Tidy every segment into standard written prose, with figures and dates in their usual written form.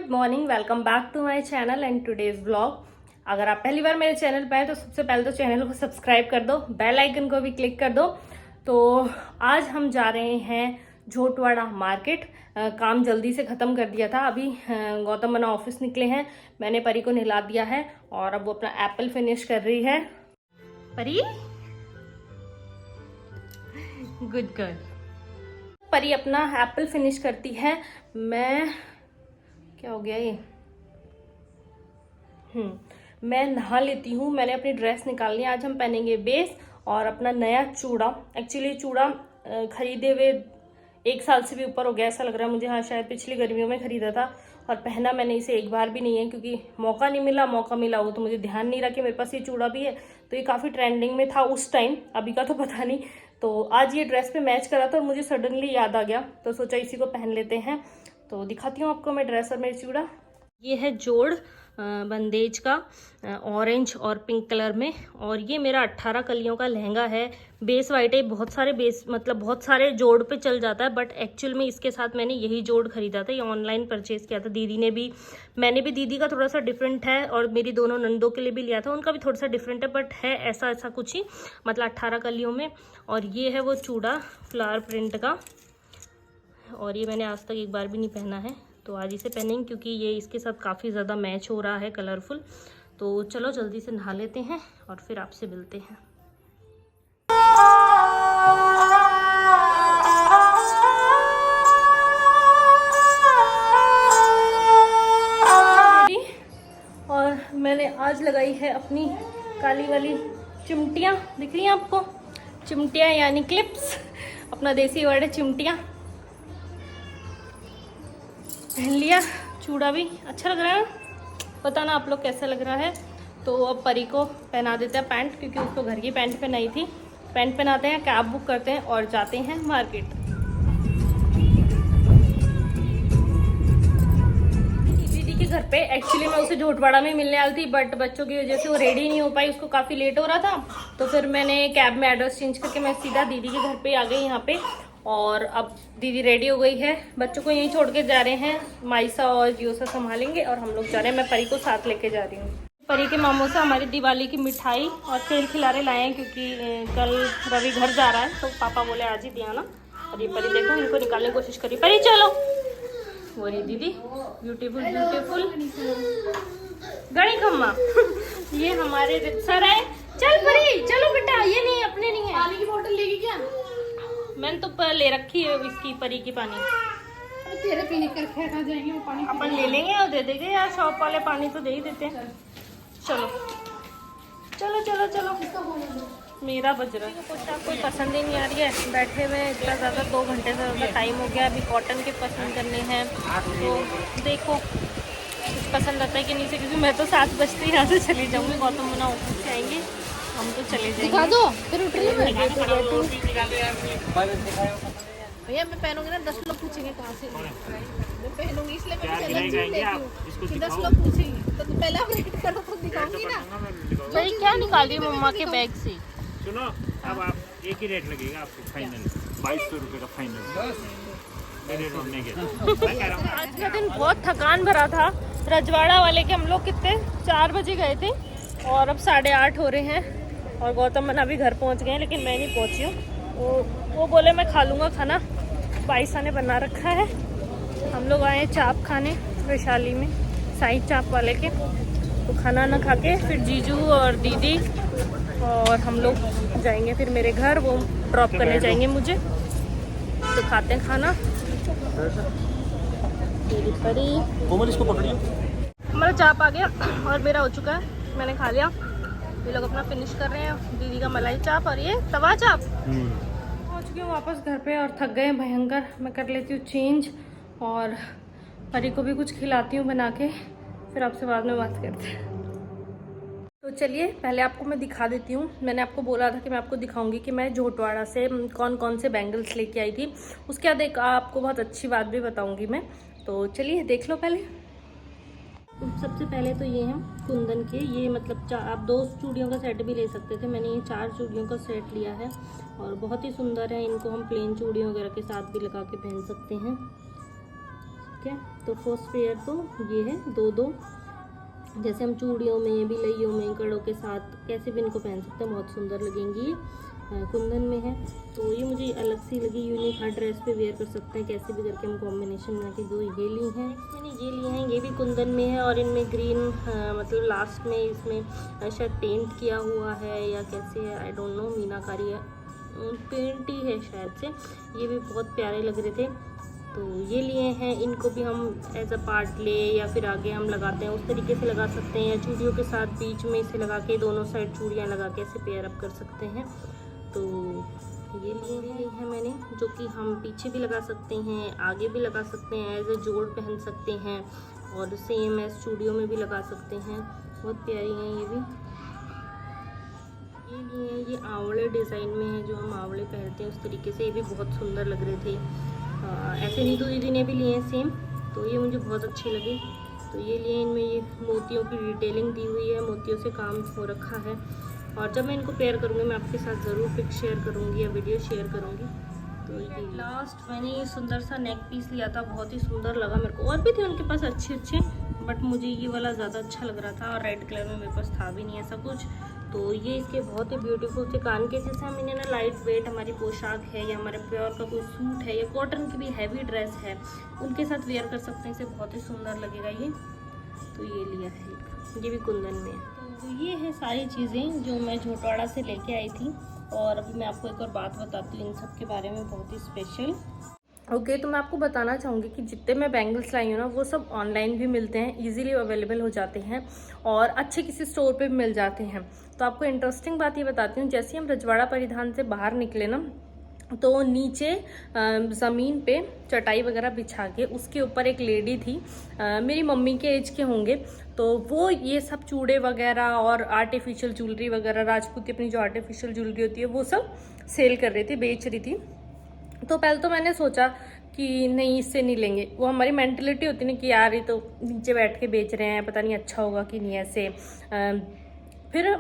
Good morning, welcome back to my channel and today's vlog. अगर आप पहली बार मेरे चैनल पे आए तो सबसे पहले तो चैनल को सब्सक्राइब कर दो, बेल आइकन को भी क्लिक कर दो। तो आज हम जा रहे हैं झोटवाड़ा मार्केट। काम जल्दी से ख़त्म कर दिया था। अभी गौतम मना ऑफिस निकले हैं, मैंने परी को नहला दिया है और अब वो अपना एप्पल फिनिश कर रही है। परी गुड गर्ल। परी अपना एप्पल फिनिश करती है। मैं क्या हो गया ये मैं नहा लेती हूँ। मैंने अपनी ड्रेस निकाल ली। आज हम पहनेंगे बेस और अपना नया चूड़ा। एक्चुअली चूड़ा खरीदे हुए 1 साल से भी ऊपर हो गया ऐसा लग रहा है मुझे। हाँ, शायद पिछली गर्मियों में खरीदा था और पहना मैंने इसे एक बार भी नहीं है, क्योंकि मौका नहीं मिला। मौका मिला हो तो मुझे ध्यान नहीं रहा कि मेरे पास ये चूड़ा भी है। तो ये काफ़ी ट्रेंडिंग में था उस टाइम, अभी का तो पता नहीं। तो आज ये ड्रेस पे मैच करा था और मुझे सडनली याद आ गया, तो सोचा इसी को पहन लेते हैं। तो दिखाती हूँ आपको मैं ड्रेस और मेरी चूड़ा। ये है जोड़ बंदेज का, ऑरेंज और पिंक कलर में। और ये मेरा 18 कलियों का लहंगा है। बेस वाइट है। बहुत सारे बेस मतलब बहुत सारे जोड़ पे चल जाता है, बट एक्चुअल में इसके साथ मैंने यही जोड़ खरीदा था। ये ऑनलाइन परचेज किया था। दीदी ने भी, मैंने भी। दीदी का थोड़ा सा डिफरेंट है और मेरी दोनों नंदों के लिए भी लिया था, उनका भी थोड़ा सा डिफरेंट है, बट है ऐसा ऐसा कुछ ही, मतलब 18 कलियों में। और ये है वो चूड़ा फ्लावर प्रिंट का, और ये मैंने आज तक एक बार भी नहीं पहना है, तो आज इसे पहनेंगे क्योंकि ये इसके साथ काफ़ी ज़्यादा मैच हो रहा है, कलरफुल। तो चलो जल्दी से नहा लेते हैं और फिर आपसे मिलते हैं। और मैंने आज लगाई है अपनी काली वाली चिमटियाँ। दिख रही हैं आपको? चिमटियाँ यानी क्लिप्स। अपना देसी वर्ड है चिमटियाँ। पहन लिया। चूड़ा भी अच्छा लग रहा है, बताना आप लोग कैसा लग रहा है। तो अब परी को पहना देते हैं पैंट, क्योंकि उसको घर की पैंट पहनाई थी। पैंट पहनाते हैं, कैब बुक करते हैं और जाते हैं मार्केट। दीदी के घर पे एक्चुअली मैं उसे झोटवाड़ा में मिलने वाली थी, बट बच्चों की वजह से वो रेडी नहीं हो पाई, उसको काफ़ी लेट हो रहा था। तो फिर मैंने कैब में एड्रेस चेंज करके मैं सीधा दीदी के घर पे आ गई यहाँ पे। और अब दीदी रेडी हो गई है, बच्चों को यहीं छोड़ के जा रहे हैं। माइसा और जियोसा संभालेंगे और हम लोग जा रहे हैं। मैं परी को साथ लेके जा रही हूँ। परी के मामों से हमारी दिवाली की मिठाई और तेल खिलारे लाए हैं, क्योंकि कल रवि घर जा रहा है, तो पापा बोले आज ही दिया ना। और ये परी देखो, इनको निकालने की कोशिश करी। परी चलो। वो रही दीदी, ब्यूटीफुल ब्यूटीफुल गणी खम्मा। ये हमारे सर है। चल परी चलो बेटा, ये नहीं अपने नहीं है। पानी की बोतल लेगी क्या? मैंने तो ले रखी है इसकी, परी की पानी। तेरे पीने कर फेंका जाएंगे वो पानी। अपन ले लेंगे और दे देंगे यार, शॉप वाले पानी तो दे ही देते हैं। चलो चलो चलो चलो। मेरा बज रहा है। कुछ कोई पसंद ही नहीं आ रही है। बैठे हुए इतना ज़्यादा 2 घंटे से ज़्यादा टाइम हो गया। अभी कॉटन के पसंद करने हैं, तो देखो कुछ पसंद आता है कि नहीं से, क्योंकि मैं तो 7 बजते ही यहाँ से चली जाऊँगी। गौतम मुना ऑफिस से आएंगे, हम तो चले जाएंगे। दिखा दो फिर उठ रही भैया। मैं पहनूंगी ना, 10 लोग पूछेंगे कहाँ से मैं पहनूंगी, इसलिए मैं 10 लोग पूछेंगे। तो पहले आप रेट करो तो दिखाऊंगी ना। भाई क्या निकाली मम्मा के बैग से? सुनो, अब आप एक ही रेट लगेगा आपको, फाइनल 2200 रुपये का फाइनल। आज का दिन बहुत थकान भरा था। रजवाड़ा वाले के हम लोग कितने 4 बजे गए थे और अब 8:30 हो रहे हैं। और गौतम मना भी घर पहुंच गए हैं, लेकिन मैं नहीं पहुंची हूँ। वो बोले मैं खा लूँगा खाना, बाईसा ने बना रखा है। हम लोग आए चाप खाने वैशाली में, साई चाप वाले के। तो खाना ना खा के फिर जीजू और दीदी और हम लोग जाएंगे फिर मेरे घर। वो ड्रॉप करने जाएंगे मुझे, तो खाते हैं खाना। इसको पकड़ियो। हमारा चाप आ गया और मेरा हो चुका है, मैंने खा लिया। ये लोग अपना फिनिश कर रहे हैं। दीदी का मलाई चाप और ये तवा चाप। पहुंच गई हूँ वापस घर पे और थक गए भयंकर। मैं कर लेती हूँ चेंज और परी को भी कुछ खिलाती हूँ बना के, फिर आपसे बाद में बात करते हैं। तो चलिए पहले आपको मैं दिखा देती हूँ। मैंने आपको बोला था कि मैं आपको दिखाऊंगी कि मैं झोटवाड़ा से कौन कौन से बैंगल्स लेके आई थी। उसके बाद एक आपको बहुत अच्छी बात भी बताऊंगी मैं। तो चलिए देख लो पहले। तो सबसे पहले तो ये हैं कुंदन के। ये मतलब आप 2 चूड़ियों का सेट भी ले सकते थे। मैंने ये 4 चूड़ियों का सेट लिया है और बहुत ही सुंदर है। इनको हम प्लेन चूड़ियों वगैरह के साथ भी लगा के पहन सकते हैं। ठीक है। तो फर्स्ट पेयर तो ये है, दो जैसे हम चूड़ियों में, बिलइयों में, कड़ों के साथ कैसे भी इनको पहन सकते हैं, बहुत सुंदर लगेंगी ये। कुंदन में है तो ये मुझे अलग सी लगी, यूनिक। हर ड्रेस पे वेयर कर सकते हैं, कैसे भी करके हम कॉम्बिनेशन बना के। जो ये ली हैं, मैंने ये लिए हैं, ये भी कुंदन में है और इनमें ग्रीन मतलब लास्ट में इसमें शायद पेंट किया हुआ है या कैसे है, आई डोंट नो, मीनाकारी है, पेंट ही है शायद से। ये भी बहुत प्यारे लग रहे थे तो ये लिए हैं। इनको भी हम एज अ पार्ट ले या फिर आगे हम लगाते हैं उस तरीके से लगा सकते हैं, या चूड़ियों के साथ बीच में इसे लगा के दोनों साइड चूड़ियाँ लगा के इसे पेयर अप कर सकते हैं। तो ये लिए हैं मैंने, जो कि हम पीछे भी लगा सकते हैं, आगे भी लगा सकते हैं, एज अ जोड़ पहन सकते हैं और सेम एज चूड़ियों में भी लगा सकते हैं। बहुत प्यारी हैं ये भी। ये लिए हैं, ये आंवले डिज़ाइन में है, जो हम आंवले पहनते हैं उस तरीके से। ये भी बहुत सुंदर लग रहे थे। ऐसे नीतू दीदी ने भी लिए हैं सेम, तो ये मुझे बहुत अच्छे लगे। तो ये लिए, इनमें ये मोतियों की डिटेलिंग दी हुई है, मोतियों से काम हो रखा है। और जब मैं इनको पेयर करूँगी मैं आपके साथ ज़रूर पिक शेयर करूँगी या वीडियो शेयर करूँगी। तो ये लास्ट मैंने ये सुंदर सा नेक पीस लिया था, बहुत ही सुंदर लगा मेरे को। और भी थे उनके पास अच्छे, बट मुझे ये वाला ज़्यादा अच्छा लग रहा था और रेड कलर में मेरे पास था भी नहीं ऐसा कुछ। तो ये इसके बहुत ही ब्यूटीफुल से कान के, जैसे हम इन्हें ना लाइट वेट हमारी पोशाक है या हमारे प्योर का कोई सूट है या कॉटन की भी हैवी ड्रेस है, उनके साथ वेयर कर सकते हैं, इसे बहुत ही सुंदर लगेगा ये। तो ये लिया है, ये भी कुंदन में है। तो ये है सारी चीज़ें जो मैं झोटवाड़ा से लेके आई थी। और अभी मैं आपको एक और बात बताती हूँ इन सब के बारे में, बहुत ही स्पेशल। ओके, तो मैं आपको बताना चाहूँगी कि जितने मैं बैंगल्स लाई हूँ ना, वो सब ऑनलाइन भी मिलते हैं, इजीली अवेलेबल हो जाते हैं और अच्छे किसी स्टोर पे भी मिल जाते हैं। तो आपको इंटरेस्टिंग बात ये बताती हूँ, जैसे हम रजवाड़ा परिधान से बाहर निकले ना, तो नीचे ज़मीन पे चटाई वगैरह बिछा के उसके ऊपर एक लेडी थी, मेरी मम्मी के एज के होंगे, तो वो ये सब चूड़े वगैरह और आर्टिफिशियल ज्वेलरी वगैरह, राजपूती अपनी जो आर्टिफिशियल ज्वेलरी होती है वो सब सेल कर रही थी, बेच रही थी। तो पहले तो मैंने सोचा कि नहीं, इससे नहीं लेंगे। वो हमारी मेंटलिटी होती है ना कि यार ये तो नीचे बैठ के बेच रहे हैं, पता नहीं अच्छा होगा कि नहीं ऐसे। फिर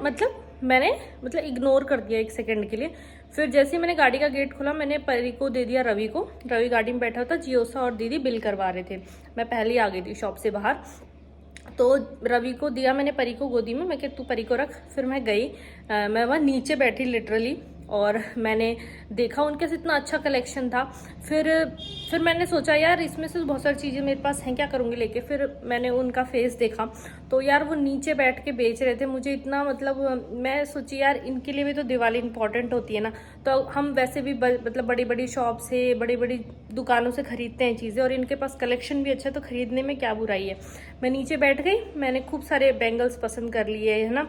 मैंने इग्नोर कर दिया एक सेकंड के लिए। फिर जैसे ही मैंने गाड़ी का गेट खोला, मैंने परी को दे दिया, रवि को। रवि गाड़ी में बैठा था, जियोसा और दीदी बिल करवा रहे थे। मैं पहले ही आ गई थी शॉप से बाहर, तो रवि को दिया मैंने, परी को गोदी में। मैं कि तू परी को रख। फिर मैं गई, मैं वहाँ नीचे बैठी लिटरली, और मैंने देखा उनके से इतना अच्छा कलेक्शन था। फिर मैंने सोचा यार इसमें से बहुत सारी चीज़ें मेरे पास हैं, क्या करूँगी लेके। फिर मैंने उनका फेस देखा, तो यार वो नीचे बैठ के बेच रहे थे। मुझे इतना मैं सोची यार इनके लिए भी तो दिवाली इंपॉर्टेंट होती है ना, तो हम वैसे भी बड़ी बड़ी शॉप से, बड़ी बड़ी दुकानों से खरीदते हैं चीज़ें, और इनके पास कलेक्शन भी अच्छा है, तो खरीदने में क्या बुराई है। मैं नीचे बैठ गई, मैंने खूब सारे बैंगल्स पसंद कर लिए, है ना।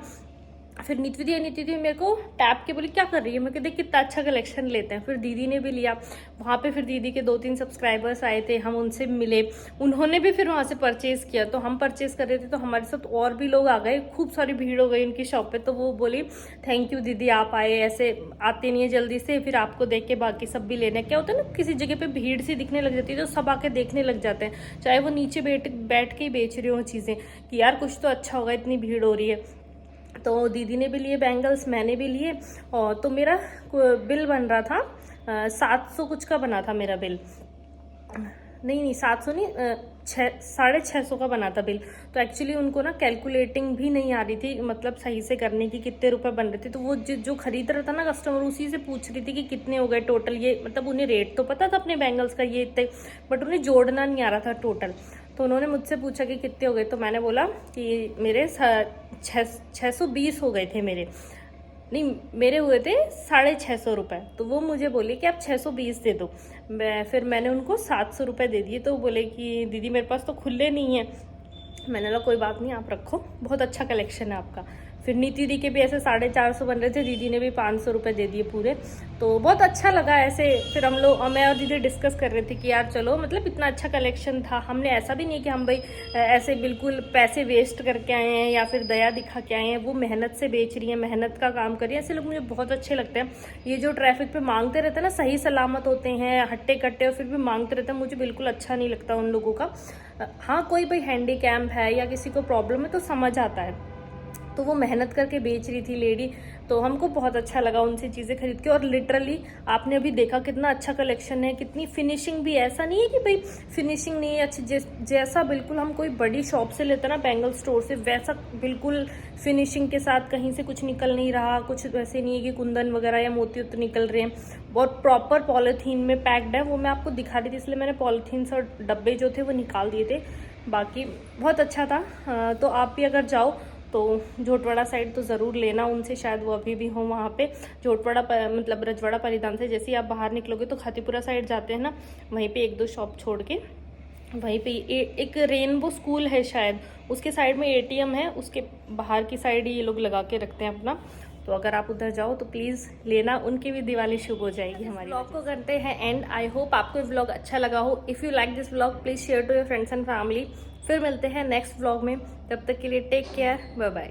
फिर नीति दी मेरे को टैप के बोली क्या कर रही है। मैं देख कितना अच्छा कलेक्शन लेते हैं। फिर दीदी ने भी लिया वहाँ पे। फिर दीदी के 2-3 सब्सक्राइबर्स आए थे, हम उनसे मिले, उन्होंने भी फिर वहाँ से परचेज़ किया। तो हम परचेज़ कर रहे थे, तो हमारे साथ और भी लोग आ गए, खूब सारी भीड़ हो गई उनकी शॉप पे। तो वो बोली थैंक यू दीदी, आप आए, ऐसे आते नहीं है जल्दी से, फिर आपको देख के बाकी सब भी लेने। क्या होता है ना, किसी जगह पर भीड़ सी दिखने लग जाती है तो सब आके देखने लग जाते हैं, चाहे वो नीचे बैठ के ही बेच रही हो चीज़ें, कि यार कुछ तो अच्छा होगा, इतनी भीड़ हो रही है। तो दीदी ने भी लिए बैंगल्स, मैंने भी लिए। और तो मेरा बिल बन रहा था 700 कुछ का बना था मेरा बिल। नहीं 700 नहीं, 650 का बना था बिल। तो एक्चुअली उनको ना कैलकुलेटिंग भी नहीं आ रही थी, सही से करने की कितने रुपए बन रहे थे। तो वो जो खरीद रहा था ना कस्टमर, उसी से पूछ रही थी कि कितने हो गए टोटल। ये उन्हें रेट तो पता था अपने बैंगल्स का ये इतने, बट उन्हें जोड़ना नहीं आ रहा था टोटल। तो उन्होंने मुझसे पूछा कि कितने हो गए, तो मैंने बोला कि मेरे 620 हो गए थे। मेरे हुए थे 650 रुपये। तो वो मुझे बोले कि आप 620 दे दो। फिर मैंने उनको 700 रुपये दे दिए। तो वो बोले कि दीदी मेरे पास तो खुले नहीं है। मैंने बोला कोई बात नहीं, आप रखो, बहुत अच्छा कलेक्शन है आपका। फिर नीति दी के भी ऐसे 450 बन रहे थे, दीदी ने भी 500 रुपये दे दिए पूरे। तो बहुत अच्छा लगा ऐसे। फिर मैं और दीदी डिस्कस कर रहे थे कि यार चलो, इतना अच्छा कलेक्शन था। हमने ऐसा भी नहीं कि हम भाई ऐसे बिल्कुल पैसे वेस्ट करके आए हैं या फिर दया दिखा के आए हैं। वो मेहनत से बेच रही हैं, मेहनत का काम कर रही हैं, ऐसे लोग मुझे बहुत अच्छे लगते हैं। ये जो ट्रैफिक पे मांगते रहते हैं ना, सही सलामत होते हैं, हट्टे कट्टे, और फिर भी मांगते रहते हैं, मुझे बिल्कुल अच्छा नहीं लगता उन लोगों का। हाँ, कोई भाई हैंडीकैप है या किसी को प्रॉब्लम है तो समझ आता है, तो वो मेहनत करके बेच रही थी लेडी, तो हमको बहुत अच्छा लगा उनसे चीज़ें खरीद के। और लिटरली आपने अभी देखा कितना अच्छा कलेक्शन है, कितनी फिनिशिंग भी, ऐसा नहीं है कि भाई फिनिशिंग नहीं है अच्छी, जैसा बिल्कुल हम कोई बड़ी शॉप से लेते ना बैंगल स्टोर से, वैसा बिल्कुल फिनिशिंग के साथ, कहीं से कुछ निकल नहीं रहा, कुछ वैसे नहीं है कि कुंदन वगैरह या मोती उत निकल रहे हैं। बहुत प्रॉपर पॉलीथीन में पैक्ड है, वो मैं आपको दिखा रही थी इसलिए मैंने पॉलीथीन और डब्बे जो थे वो निकाल दिए थे। बाकी बहुत अच्छा था। तो आप भी अगर जाओ तो झोटवाड़ा साइड तो ज़रूर लेना उनसे, शायद वो अभी भी हो वहाँ पे। झोटवाड़ा मतलब रजवाड़ा परिधान से जैसे ही आप बाहर निकलोगे तो खातीपुरा साइड जाते हैं ना, वहीं पे एक दो शॉप छोड़ के वहीं पे एक रेनबो स्कूल है शायद, उसके साइड में ATM है, उसके बाहर की साइड ये लोग लगा के रखते हैं अपना। तो अगर आप उधर जाओ तो प्लीज़ लेना, उनकी भी दिवाली शुभ हो जाएगी। हमारी व्लॉग को करते हैं एंड। आई होप आपको ये व्लॉग अच्छा लगा हो। If you like this vlog please share to your friends and family. फिर मिलते हैं नेक्स्ट व्लॉग में, तब तक के लिए टेक केयर, बाय बाय।